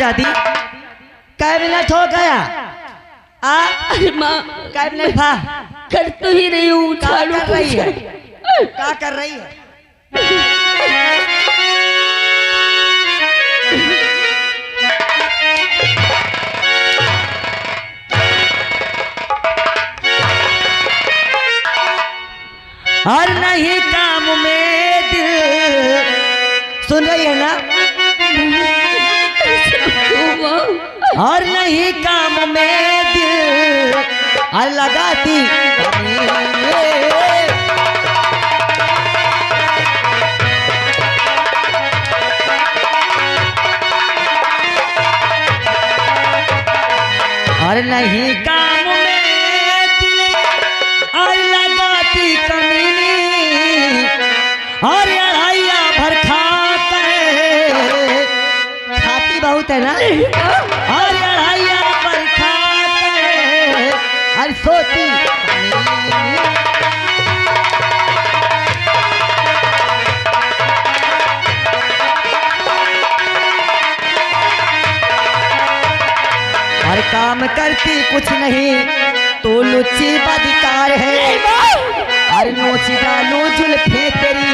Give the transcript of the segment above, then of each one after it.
जादी कै मिनट हो गया? अरे माँ कै मिनट भा कर तो ही रही हूँ। क्या कर रही है? क्या कर रही है? और नहीं काम में दिल, सुन रही है ना? और नहीं काम में दिल और लगाती और नहीं काम में दिल और लगाती कमीनी और अढ़ाइया भर खाती बहुत है ना? और अढ़ाइया भर खाते और सोती और काम करती कुछ नहीं तो लुच्ची बदकार है और नोची डालू जुल्फे तेरी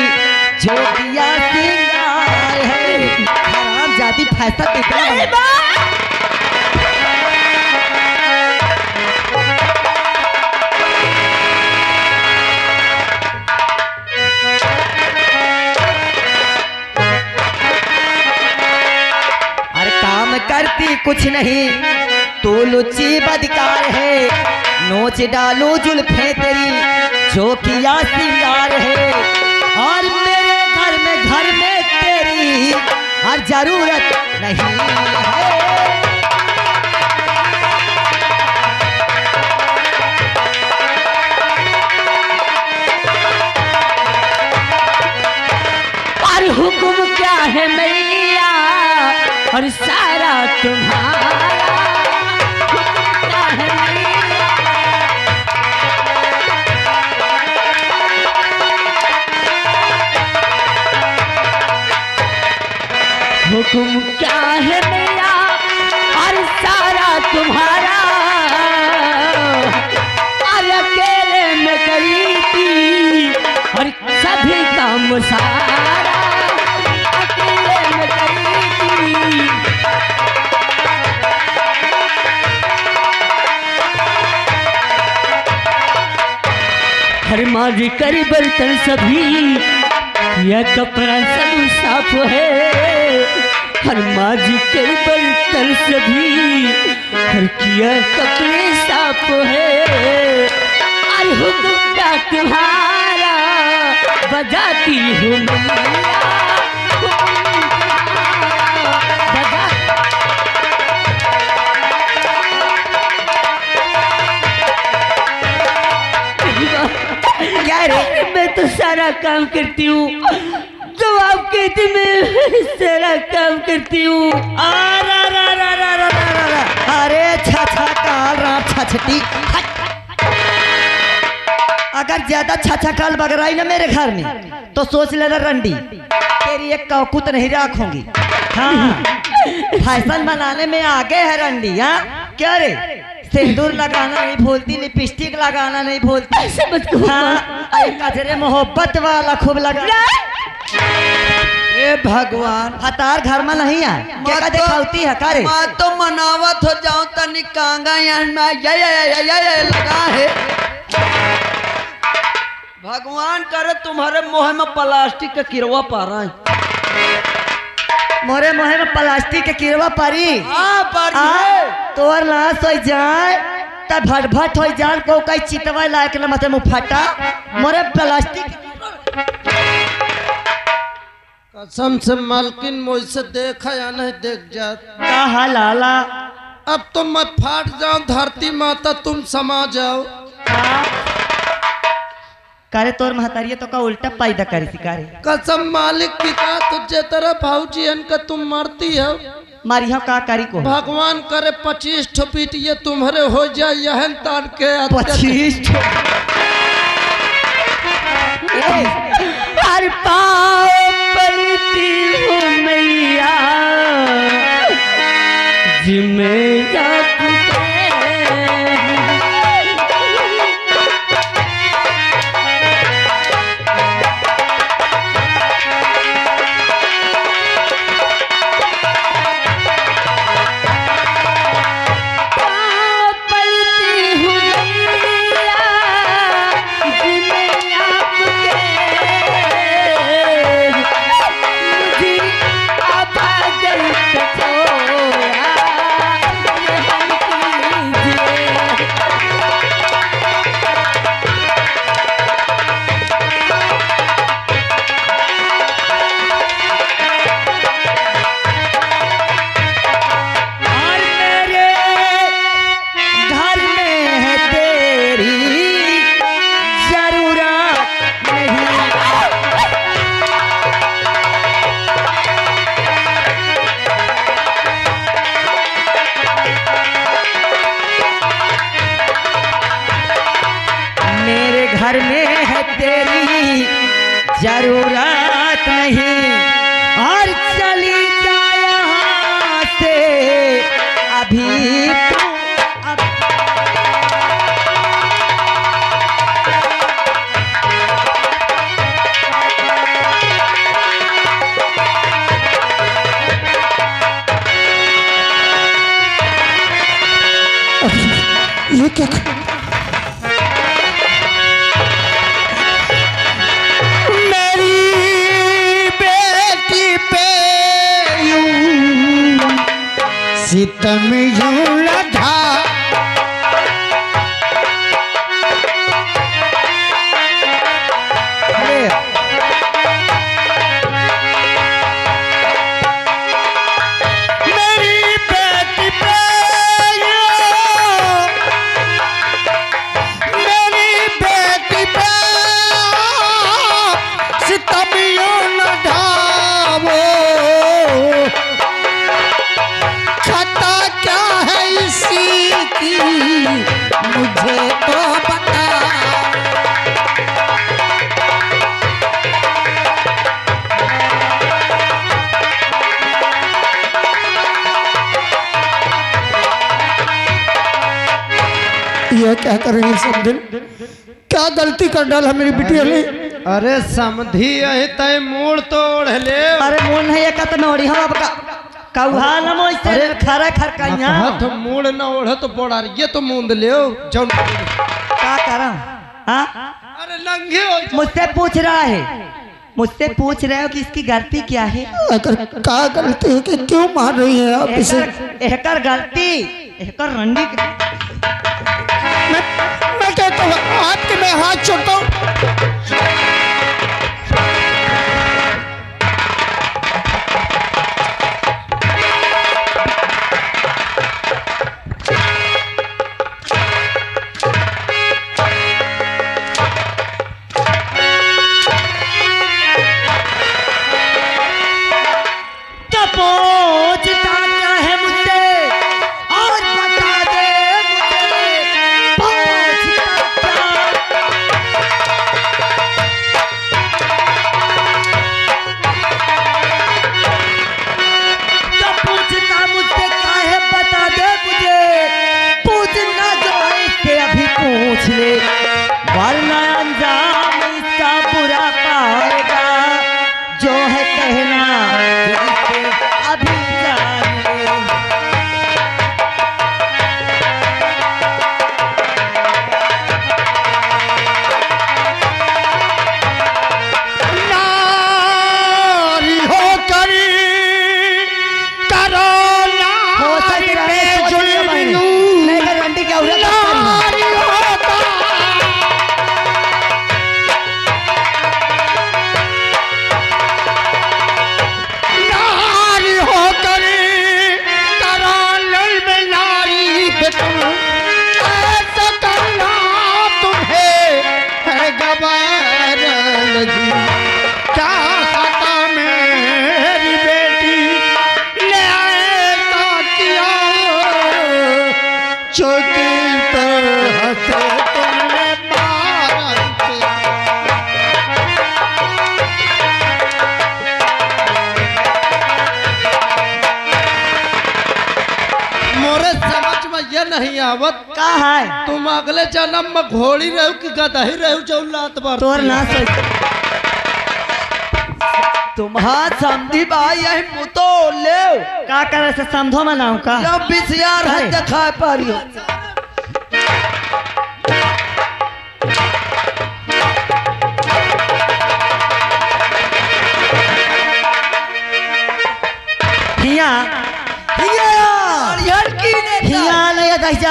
जो किया सिंगार है। हराम जाती फैसला कितना और काम करती कुछ नहीं तो लुच्ची बदकार है। नोच डालू जुल्फे तेरी जो किया सिंगार है और मेरे घर में तेरी हर जरूरत नहीं है। और हुक्म क्या है मैया और सारा तुम्हारा हुक्म क्या है मैया और सारा तुम्हारा। और अकेले में करी थी और सभी काम सारा अकेले में करी थी। हर माजी कर बर्तन सभी यह कपड़ा सब साफ है। हर माजी कर बर्तन सभी हर किया कपड़े साफ है। और हुक्म का तुम्हारा बजाती हूँ मैया क्या रे? मैं तो सारा काम करती हूँ जो आप कहते मैं सारा काम करती हूँ। अरे छछा काल रात छछटी अगर ज्यादा छछा काल बगराई ना मेरे घर में तो सोच लेना रंडी तेरी एक कौकुत नहीं रखूंगी। हाँ फैशन बनाने में आगे है रंडी। हाँ क्या रे? सिंदूर लगाना नहीं भूलती, लिपस्टिक लगाना नहीं भूलती। ऐसे मत कहो। हाँ कचरे मोहब्बत वाला खूब लगा। ए भगवान हतार घर में नहीं है क्या दिखाती है का रे? मैं तो मनावत हो जाऊं तनी कांगा यहाँ में ये लगा है। भगवान करे तुम्हारे मुँह में प्लास्टिक का किरवा पा रहा है। मोरे मुहे में प्लास्टिक के किरवा पारी। हाँ पारी तोर लाश हो जाए तब भट भट हो जाए को कई चितवा लायक न मते मुँह फटा मोरे प्लास्टिक। कसम से मालकिन मुझसे देखा या नहीं देख जात कहा लाला अब तो मैं फाट जाऊं धरती माता तुम समा जाओ। करे तोर महतारिया तो का उल्टा पैदा करे सिकारे। कसम मालिक पिता तुझे तरह भाऊजी का तुम मारती हो मारिया का करी को भगवान करे 25 ठो पीट ये तुम्हारे हो जाए यहन तान के 25 हर पाँव पड़ती हूँ मैया घर में है तेरी जरूरत नहीं, और चली जा यहाँ से अभी तू। ये क्या मेरी बेटी पे यूं सितम यूं लधा, मुझे तो बता। ये क्या कर रही है सब दिन? क्या गलती कर डाला मेरी बिटिया ने? अरे समधी यही तय मूड तोड़ ले। अरे मूड नहीं है तो नोड़ी हम आपका कौहा न मोइसे खरा खरकाइया हाथ मूड न ओढ़ तो पड़ा ये तो मूंद ले जौन का करा। हाँ अरे नंगे हो मुझसे पूछ रहा है, मुझसे पूछ रहे हो कि इसकी गलती क्या है? अगर क्या गलती है कि क्यों मार रही है आप इसे? एहकर गलती एहकर रंडी मैं कहता हूँ आपके मैं हाथ छोड़ता हूँ। वरना अंजाम इसका बुरा पाएगा, जो है कहना इसे अभी जान ले। नारी हो करी करो नारी पे जुल्म लेकर रंडी क्या उड़ा नहीं आवत का है? तुम अगले जन्म में घोड़ी रहो कि गधा ही रहो जो लात बार तोर ना सोच तुम्हार समधी भाई यही मुतो ले का करे से समझो मनाऊ का जब बिसियार है दिखा पारियो हिया दस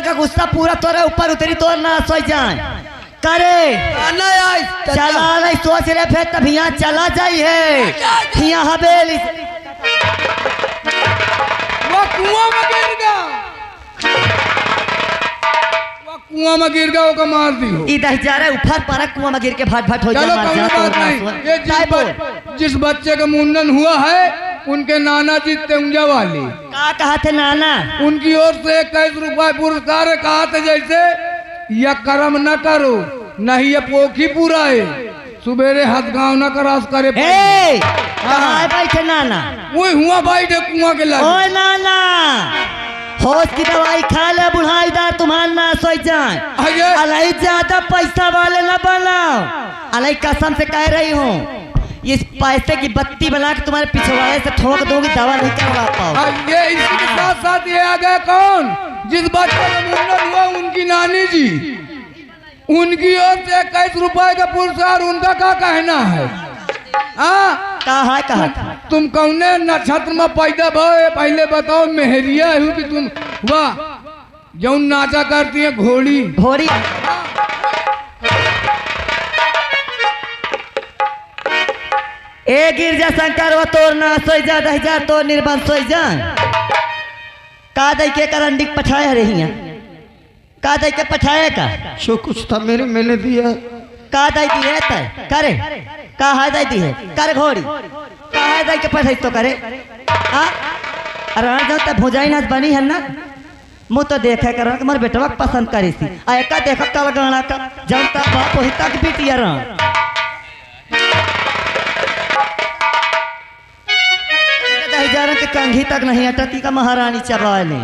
का गुस्सा पूरा तोरे ऊपर उतरी तोर ना सोच जाए करे चला नहीं सोच रहे फिर तब यहाँ चला जाइए यहाँ हवेली वो कुआं में गिर गया, वो कुआं में गिर गया वो मार दियो। इधर जा रहे ऊपर पर कुआं में गिर के भाट भाट हो चलो कोई बात नहीं, ये जिस बच्चे का मुंडन हुआ है उनके नाना जी तेंजा वाली का कहा थे नाना उनकी ओर से 21 रुपए पुरस्कार कहा था, जैसे यह कर्म न करो नहीं ये पोखी पूरा है सुबेरे हाथ गाँव न करास करे ए कहाँ है बैठे नाना? वही हुआ भाई दे कुआं के लगे। ओए नाना, होश की दवाई खा ले बुढ़ाईदार, तुम्हारा ना सोई जाए। अरे अलाई ज्यादा पैसा वाले न बनाओ, अलाई कसम से कह रही हूँ, इस पैसे की बत्ती बना के तुम्हारे पिछवाड़े से ठोक दूंगी, दवा नहीं करवा पाओ। ये इसी के साथ साथ ये आ गए कौन, जिस बच्चे का मुंडन हुआ उनकी नानी जी, उनकी ओर से 21 रुपए का पुरस्कार, उनका क्या कहना है? कहा तुम कौने नक्षत्र में पैदा भये पहले बताओ, मेहरिया हूँ कि तुम वाह जौन नाचा करती है घोड़ी घोड़ी? ए गिरजा शंकर वो तोर ना सोई जा दह जा तो निर्बंध सोई जा का दई के करंडी पठाए रही हैं, का दई के पठाए का जो कुछ था मेरे मैंने दिया। का दई दी है तय करे, का है दई दी है कर घोड़ी, का है दई के पठाई तो करे। अरे जो तब भुजाई नाच बनी है ना, मुँह तो देखे कर तुम्हारे बेटवा पसंद करी सी आए का देखा कल गाना का जब तक बाप वही तक बीटिया रहा। के कंघी तक नहीं अटकी का महारानी चबा ले।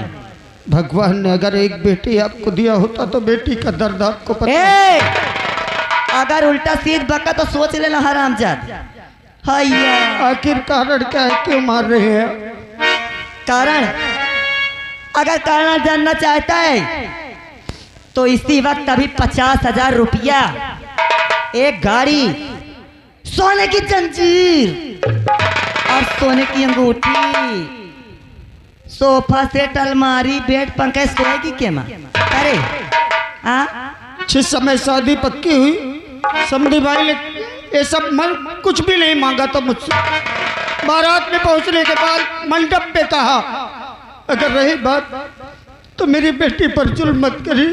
भगवान ने अगर एक बेटी आपको दिया होता तो बेटी का दर्द आपको पता। ए, अगर उल्टा सीध बका तो सोच लेना हरामजाद। आखिर कारण क्या है, क्यों मार रहे हैं? कारण अगर कारण जानना चाहता है तो इसी वक्त अभी 50,000 रुपया, एक गाड़ी, सोने की जंजीर और सोने की अंगूठी, सोफा सेट, अलमारी, बेड, पंखा, सोएगी के माँ करे। जिस समय शादी पक्की हुई समधी भाई ने ये सब मन कुछ भी नहीं मांगा था मुझसे। बारात में पहुंचने के बाद मंडप पे कहा, अगर रही बात तो मेरी बेटी पर जुल्म मत करी,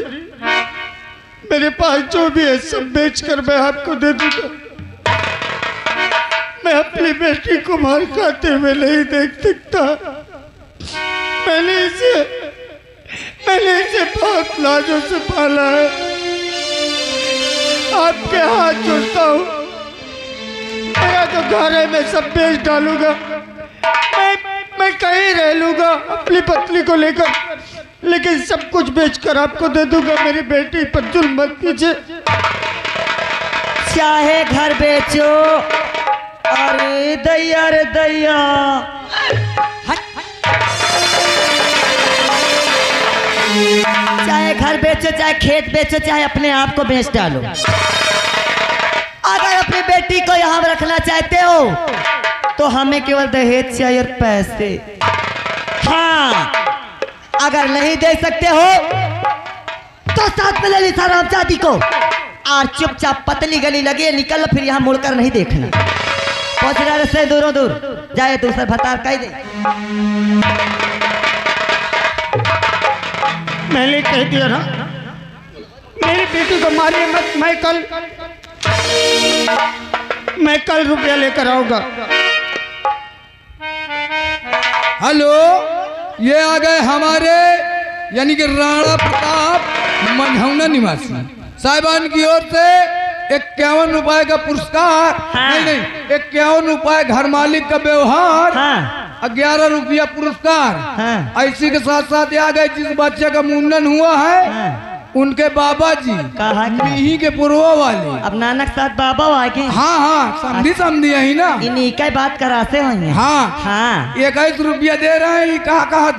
मेरे पास जो भी है सब बेच कर मैं आपको दे दूंगा। मैं अपनी बेटी को मार खाते हुए नहीं देख सकता। मैंने इसे बहुत लाजों से पाला है। आपके हाथ जोड़ता हूँ, मेरा जो घर है मैं सब बेच डालूंगा। मैं कहीं रह लूंगा अपनी पत्नी को लेकर, लेकिन सब कुछ बेचकर आपको दे दूंगा। मेरी बेटी पर जुल्म मत कीजिए। चाहे घर बेचो, अरे दैया रे दैया, चाहे घर बेचो, चाहे खेत बेचो, चाहे अपने आप को बेच डालो। अगर अपनी बेटी को यहाँ रखना चाहते हो तो हमें केवल दहेज चाहिए और पैसे। हाँ, अगर नहीं दे सकते हो तो साथ में ले ली रामजादी को और चुपचाप पतली गली लगी निकल, फिर यहाँ मुड़कर नहीं देखना। पहुंच रहा से दूरों दूर जाए, दूसरा भतार कह दे। मैंने कह दिया ना, मेरी बेटी को मारिए मत। मैं कल रुपया लेकर आऊंगा। हेलो, ये आ गए हमारे यानी कि राणा प्रताप मंझौना निवासी साहिबान की ओर से 51 रुपए का पुरस्कार। हाँ। नहीं 51 रुपए घर मालिक का व्यवहार। हाँ। 11 रुपया पुरस्कार। हाँ। इसी के साथ साथ आ गए जिस बच्चे का मुंडन हुआ है। हाँ। उनके बाबा जी कहा मिही के पुरवा वाले। अब नानक साथ बाबा आगे। हाँ समझी यही ना, इन्हीं का बात कराते होंगे। हाँ 21 रुपया दे रहे हैं। कहा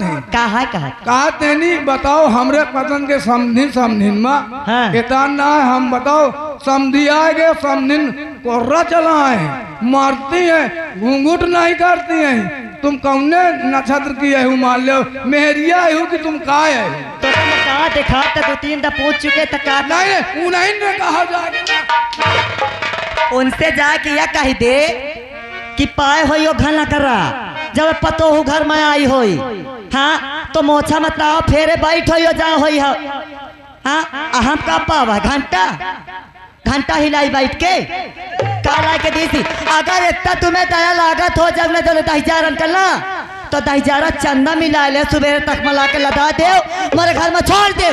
कहते हैं नहीं बताओ, हमरे पसंद के समधिन में। हाँ। इतना ना है, हम बताओ समझी आएगे, समधिन कोर्रा चलाए मारती है, घूंघूट नहीं करती है। तुम कौने नक्षत्र की है, मान लो मेहरिया है कि तुम का है? तो तुम कहा देखा था, 2-3 दफा पूछ चुके तो कहा नहीं उन्हीं ने कहा जाके उनसे जाके यह कह दे कि पाए हो यो घना करा, जब पतो हो घर में आई होई। हाँ तो मोछा मत आओ, फेरे बैठ हो यो जा होई हो। हाँ हम का पावा घंटा हिलाई बैठ के काला के दी थी। अगर इतना तुम्हें दया लागत हो जब न चलो 10,000 करना तो 10,000 चंदा मिला ले, सुबह तक मिला के लदा दे, मेरे घर में छोड़ दे।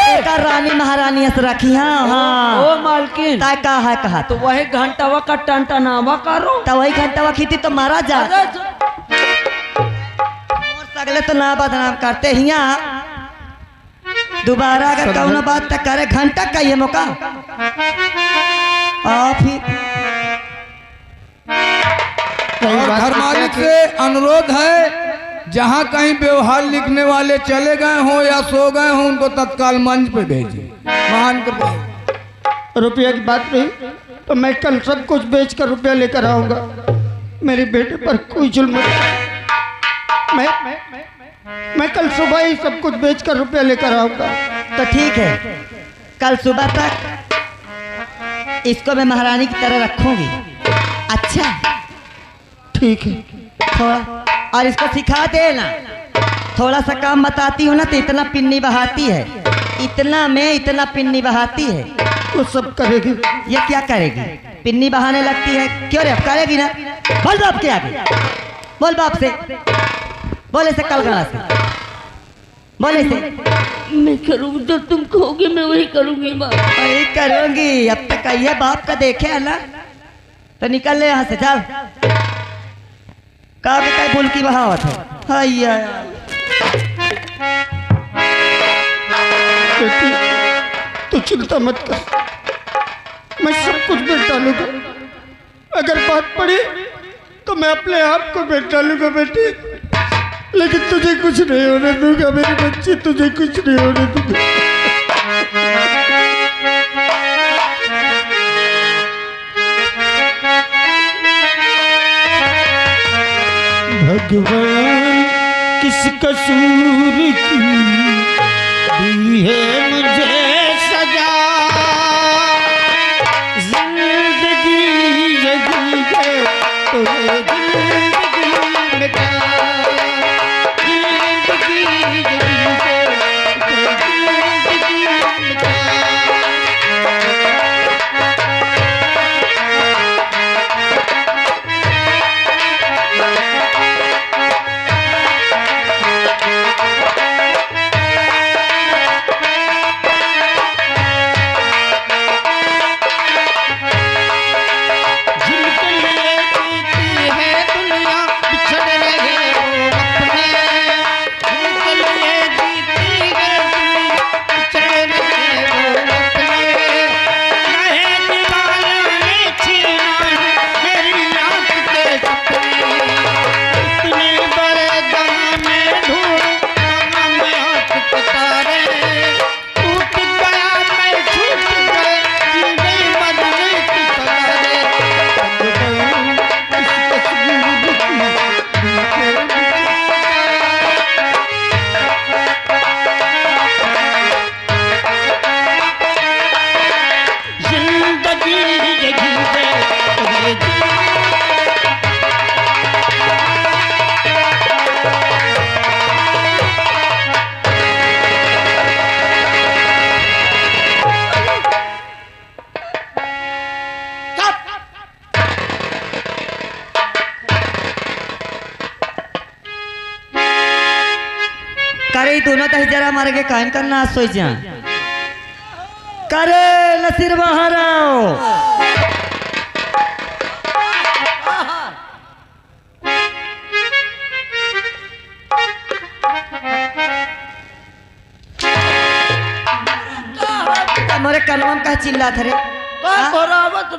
एक रानी महारानी ऐसे रखी। हाँ हाँ ओ मालकिन, ताय कहा है कहा तो वही घंटावा का टंटनावा करो। तो वही घंटा खींची तो मारा जा। अरे और सगले तो ना बदनाम करते हिया। दोबारा अगर कौनो बात तक करे घंटा का ये मौका आप ही। और घर मालिक से अनुरोध है, जहाँ कहीं व्यवहार लिखने वाले चले गए हों या सो गए हों, उनको तत्काल मंच पे भेजिए। महान कृपा। रुपया की बात नहीं तो मैं कल सब कुछ बेच कर रुपया लेकर आऊंगा। मेरे बेटे पर कोई जुल्म नहीं। मैं कल सुबह ही सब कुछ बेच कर रुपया लेकर आऊंगा। तो ठीक है, कल सुबह तक इसको मैं महारानी की तरह रखूंगी। अच्छा ठीक है। थोड़ा और इसको सिखा देना। थोड़ा सा काम बताती हूँ ना तो इतना पिन्नी बहाती है, इतना में इतना पिन्नी बहाती है। वो सब करेगी। ये क्या करेगी? पिन्नी बहाने लगती है। क्यों रे, अब करेगी ना? बोल बाप के आगे, बोल बाप से, बोले से कल गला से, बोले से। मैं करूँगी जो तुम कहोगे, मैं वही करूँगी माँ। वही करूंगी। अब तक कहिए बाप का देखे है ना, तो निकल ले यहाँ से, जाओ। का कहीं भूल की बहावत है। हैया बेटी तू चिंता मत कर, मैं सब कुछ बेच डालूंगा। अगर बात पड़ी तो मैं अपने आप को बेच डालूंगा बेटी, लेकिन तुझे कुछ नहीं होने दूंगा मेरी बच्ची, तुझे कुछ नहीं होने दूंगा। भगवान किस कसूर की दी है मुझे सजा, जिंदगी यही है तो ये जिंदगी मिटा, जिंदगी यही है तो जिंदगी मिटा। करे दोनों दही जरा मार के कायम करना सोच जा करे नसीर बहाराओ। मोरे कलम का चिल्ला थे रे,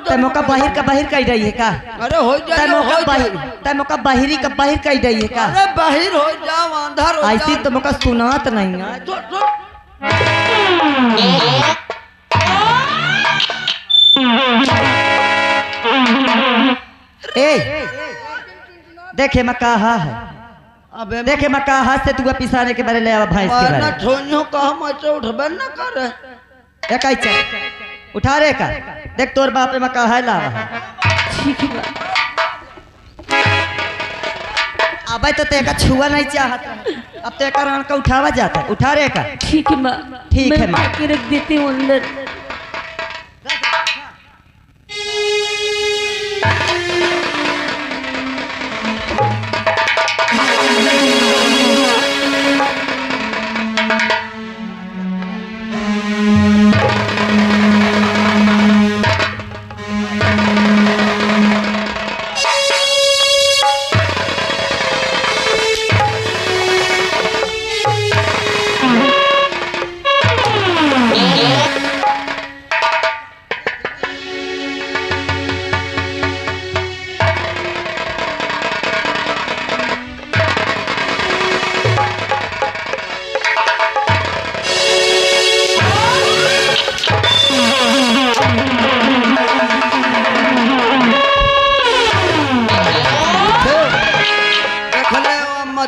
तैमो का बाहिर कही रही है का? अरे हो जाए तैमो का बाहिरी का बाहिर कही रही है का? अरे बाहर हो जाओ, अंधार हो ऐसी तो मौका सुनात नहीं है। ए देखे मैं कहा है, अबे देखे मैं कहा से तू पिसाने के बारे ले आवा भैंस के ना बारे। छोनियो कहा मचे उठबे न करे। एक आई चल उठा रे का, देख तोर बाप में कहा है लावा है। ठीक है माँ। अबे तो तेका छुआ नहीं चाहत, अब तेका रान का उठावा जाता है। उठा रे का। ठीक है माँ, ठीक है मैं माँ। के रख देती हूँ अंदर।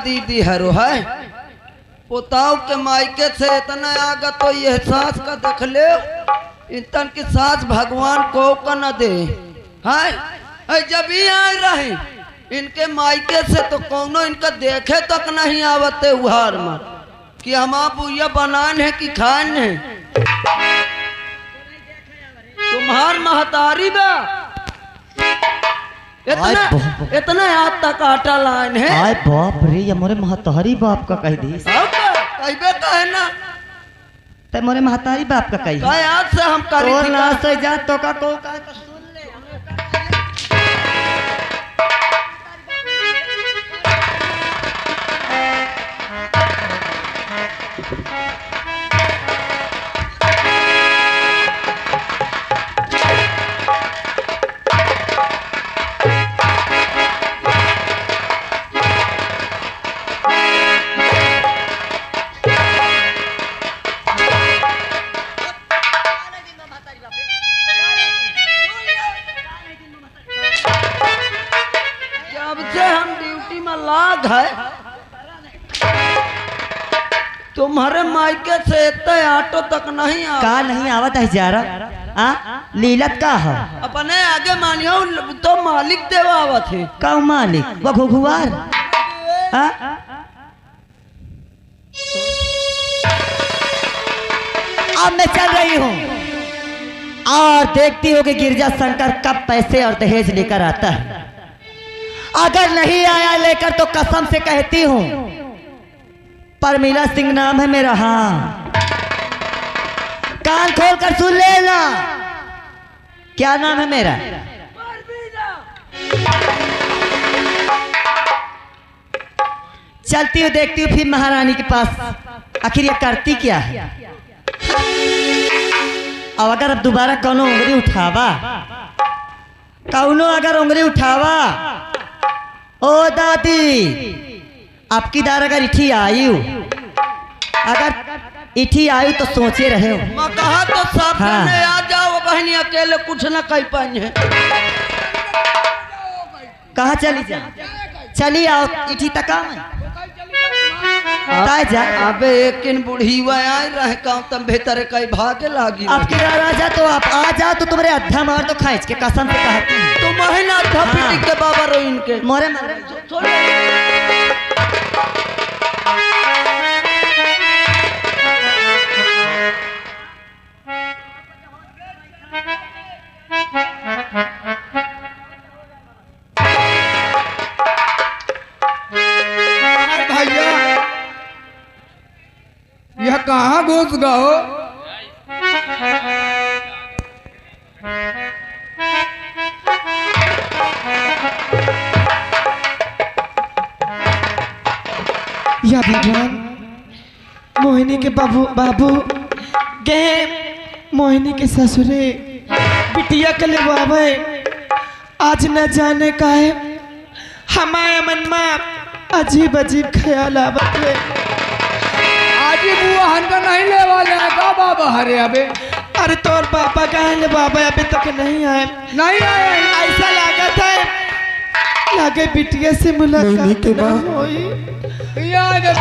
दीदी हरो है पोताव के मायके से इतना आगा तो ये सास का देख ले इतन की सास भगवान को न दे है जब ही आए रहे इनके मायके से तो कौनो इनका देखे तक नहीं आवते उहार में कि हम बुया बनान है कि खान है तुम्हार महतारी बा इतना याद तक आटा लाइन है। आय बाप रे ये मोरे महतारी बाप का कह दी कहबे कहे ना ते मोरे महतारी बाप का कही का याद से हम करी और थी ना का? से जा तो का को का तो सुन ले जब से हम ड्यूटी में लाग है तुम्हारे मायके से इतना ऑटो तक नहीं आ का नहीं आवत है जारा लीलत का है अपने आगे मानियो तो मालिक देवा आवत है का मालिक वो घुघुआर अब मैं चल रही हूँ और देखती हो कि गिरजा शंकर कब पैसे और दहेज लेकर आता है अगर नहीं आया लेकर तो कसम से कहती हूँ परमीला सिंह नाम है मेरा हाँ कान खोल कर सुन लेना क्या नाम है मेरा चलती हूँ देखती हूँ फिर महारानी के पास आखिर ये करती क्या है अब अगर अब दोबारा कौनो उंगली उठावा कौनो अगर उंगली उठावा ओ दादी आपकी दार अगर इठी आई अगर इठी आई तो सोचे रहे हो मैं कहा तो सब हाँ। जने आ जाओ बहनी अकेले कुछ न कह पाए कहाँ चली जा चली आओ इठी तक जा अबे एक इन बुढ़ी आए रहे काम तम बेहतर कई भागे लागी आपकी राजा तो आप आ जाओ तो तुम्हारे अद्धा मार तो खाइच के कसम से कहती हूँ तो महीना था हाँ। पिटी के बाबा रो इनके मोरे मारे भैया यह कहाँ घुस गए या भगवान मोहिनी के बाबू गए मोहिनी के ससुरे बिटिया के ले बाबे आज न जाने का है हमारे मन में अजीब अजीब ख्याल आवत है आज ही बुआ हन का नहीं ले वाले हैं का बाबा हरे अबे अरे तोर पापा कहेंगे बाबा अभी तक नहीं आए नहीं आए ऐसा लागत है लागे बिटिया से मुलाकात न होई याद है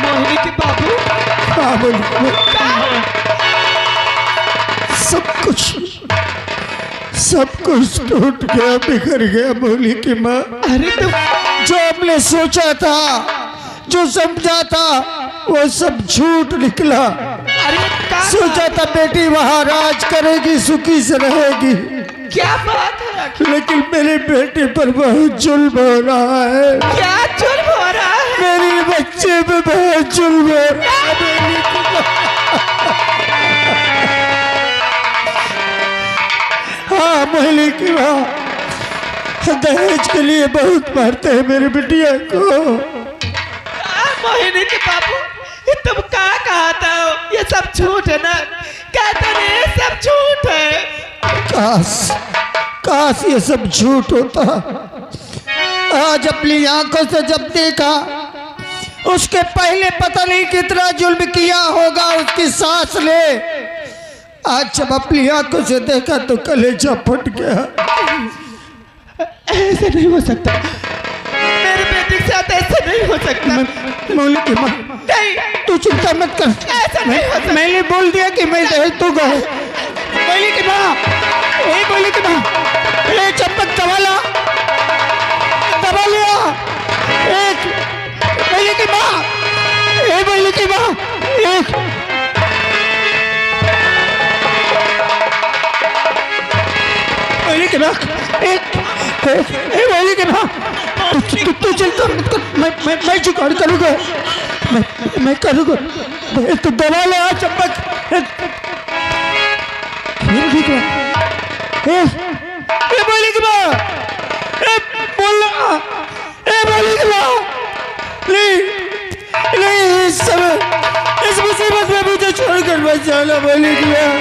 मोहिनी के बाबू सब कुछ टूट गया बिखर गया बोली की माँ अरे तो जो हमने सोचा था जो समझा था वो सब झूठ निकला अरे क्या सोचा था बेटी वहाँ राज करेगी सुखी से रहेगी क्या बात है लेकिन मेरे बेटे पर बहुत जुल्म हो रहा है क्या जुल्म हो रहा है मेरे बच्चे पे बहुत जुल्म हो रहा है हाँ मोहल्ले की माँ दहेज के लिए बहुत मारते हैं मेरी बिटिया को मोहिनी के बाबू ये तुम क्या कहा था ये सब झूठ है ना कहते नहीं ये सब झूठ है काश ये सब झूठ होता आज अपनी आंखों से जब देखा उसके पहले पता नहीं कितना जुल्म किया होगा उसकी सास ने आज जब अपनी आंखों से देखा तो कलेजा फट गया ऐसे नहीं हो सकता मेरे साथ ऐसा नहीं हो सकता। मौली की माँ नहीं, तू चिंता मत कर। ऐसा नहीं हो सकता। मैंने बोल दिया कि मैं दहेज दूंगा। मौली की माँ, ए मौली की माँ, ए चंपक दबा ला, दबा लिया। एक मौली की माँ, ए मौली की माँ, एक मौली की माँ, एक ए मौली की माँ, तू चिंता मत कर। मैं जुगाड़ करूंगा। मैं करूंगा। तू दबा ले आ चंपक। ए बोली की माँ, ए बोला, ए बोली की माँ, नहीं इस मुसीबत में मुझे छोड़कर मत जाना बोली की माँ।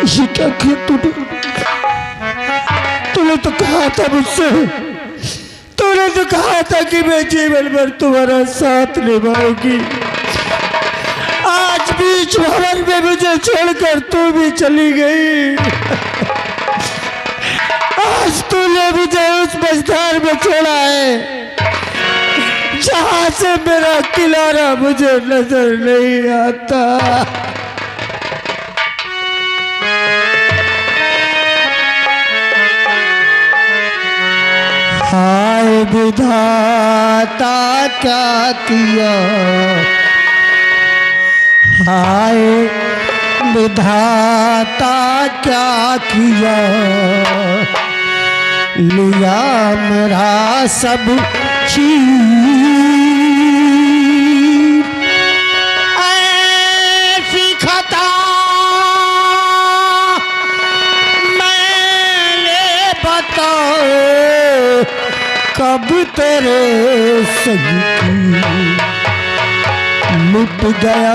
ये क्या किया तूने तो कहा था मुझसे, तूने तो कहा था कि मैं जीवन भर तुम्हारा साथ निभाऊंगी। आज बीच भवन में मुझे छोड़कर तू भी चली गई। आज तूने मुझे उस मझधार में छोड़ा है जहां से मेरा किनारा मुझे नजर नहीं आता। हाय विधाता क्या किया, हाय विधाता क्या किया, लिया मेरा सब चीज। ऐसी खता मैंने बताओ कब तेरे सही की। मिट गया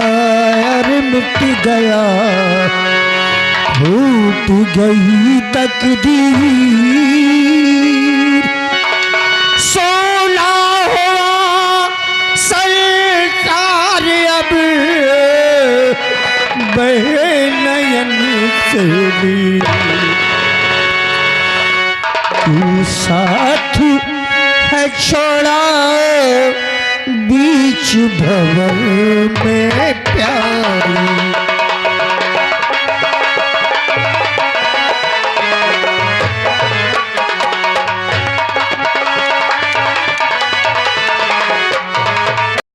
अरे मिट गया, टूट गई तकदीर। सोना हुआ संसार अब बहे नयन से भी। तू साथ है छोड़ा बीच भंवर में प्यारी।